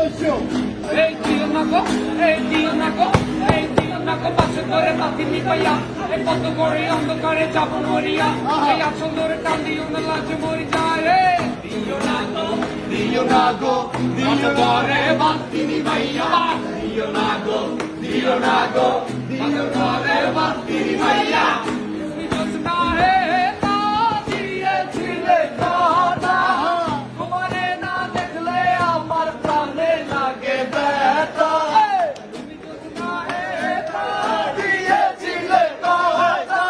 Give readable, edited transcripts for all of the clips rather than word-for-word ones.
Hey, tío Naco, hey, tío Naco, পাশে ধরে তাতিনি পাইয়া এই কত করে অন্ধকারে যাব মরিয়া এই আসল ধরে টান দিও না লাজে মরি যায় রে দিও নাগো দিও ধরে বাতিনি পাইয়া দিও নাগো দিও ধরে বাতিনি পাইয়া জোৎস্না হে না দিয়েছিলে কানা তোমারে না দেখলে আমার প্রাণে লাগে ব্যথা তুমি জোৎস্না হে না দিয়েছিলে কানা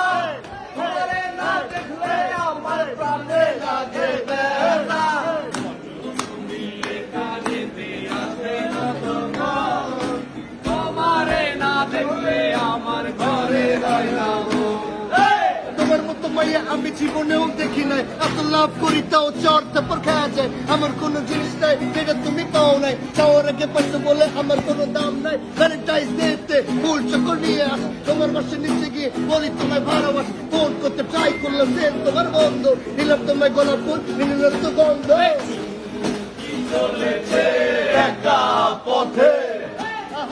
তোমারে না দেখলে আমার প্রাণে লাগে ব্যথা তুমি এখানেতে আসবে না তোমারে না দেখলে আমার ঘরে রয় না তোমার মতো মাইয়া আমি জীবনেও দেখি নাই এত লাভ করি তাও চর তারপর খাওয়া যায় আমার কোনো জিনিস নাই যেটা তুমি পাও নাই চাওয়ার আগে পয়সা বলে আমার কোনো দাম নাই ভ্যালেন্টাইন্স ডেতে ফুল চক্কর নিয়ে আস তোমার বাসে নিচে গিয়ে বলি তোমায় ভালোবাস ফোন করতে ট্রাই করলাম সেল তোমার বন্ধ নিলাম তোমায় গলার ফুল নিলাম তো গন্ধ চলেছে একা পথে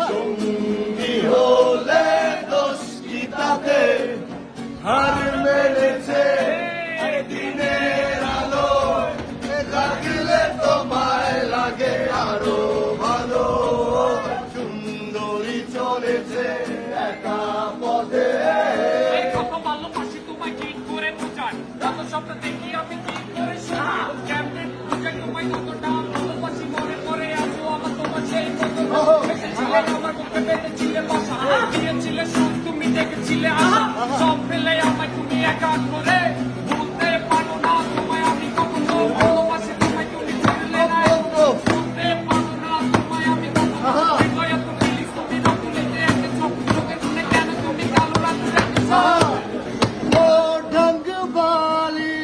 সঙ্গী হলে দোষ কি তাতে হার মেরেছে দিনের আলো লাগলে তোমায় লাগে আরো ভালো সুন্দরী চলেছে একা পথে কত ভালোবাসি তোমায় কি করে বুঝাই যত স্বপ্ন দেখি আমি কি করে শুনি কেমনে বুঝাই তোমায় কতটা ভালোবাসি মনে করে আসো আমার তোমার সেই কত এসেছিলে আমার বুকে বেঁধেছিলে বাসা দিয়েছিলে সুখ তুমি দেখেছিলে আশা সব ফেলে আমায় তুমি একা করে ভুলতে পারো না তোমায় আমি কখনো ভালোবাসি তোমায় তুমি ছাড়লে না ভুলতে পারো না তোমায় আমি কখনো হৃদয়ে তুমি তুমি না ভুলেতে এসেছো লোকের মনে কেন তুমি কালো রাত দেখেছো ও ঢঙ্গ বালি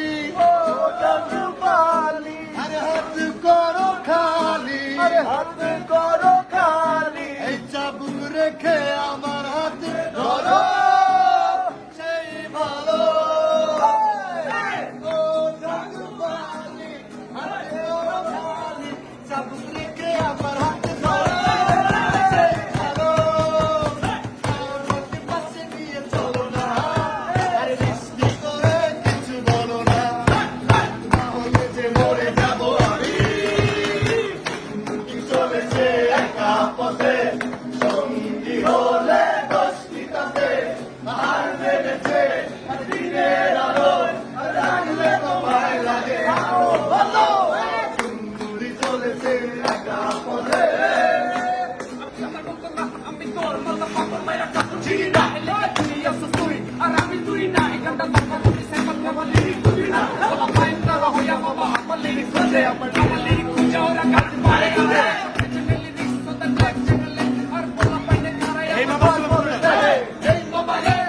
আরে হাত করো খালি এই চাবুক রেখে আমার হাতে ধরো সেই ভালো ও ঢঙ্গ বালি হাতে করো খালি চাবুক রেখে আমার হাতে ধরো সেই ভালো আমার পাশে নিয়ে চলো না আরে বৃষ্টি করে কিছু বলো না তাহলে যে মরে যাবো আমি চলেছে একা পথে সঙ্গী হলে দোষ কি তাতে হার মেরেছে দিনের আলো লাগলে তোমায় লাগে আরো ভালো সুন্দরী চলেছে একা পথে আমি তোর মতো পাগল মাইরা কাপড় ছিড়ি না এলে তুই আসো তুই আর আমি তুই না এখানটা কথা বলি সে কথা বলি তুই না বাবা পাইন না হইয়া বাবা আমার লিরিক খুঁজে আমার লিরিক খুঁজে ওরা কাটতে পারে না এই বাবা এই বাবা রে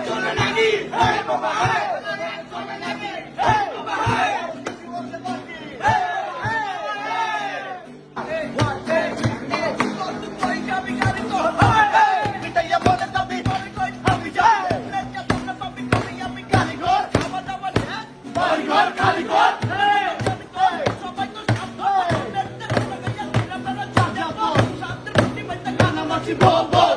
চলে নাকি এই বাবা রে চলে নাকি এই বাবা রে Bomb, bomb.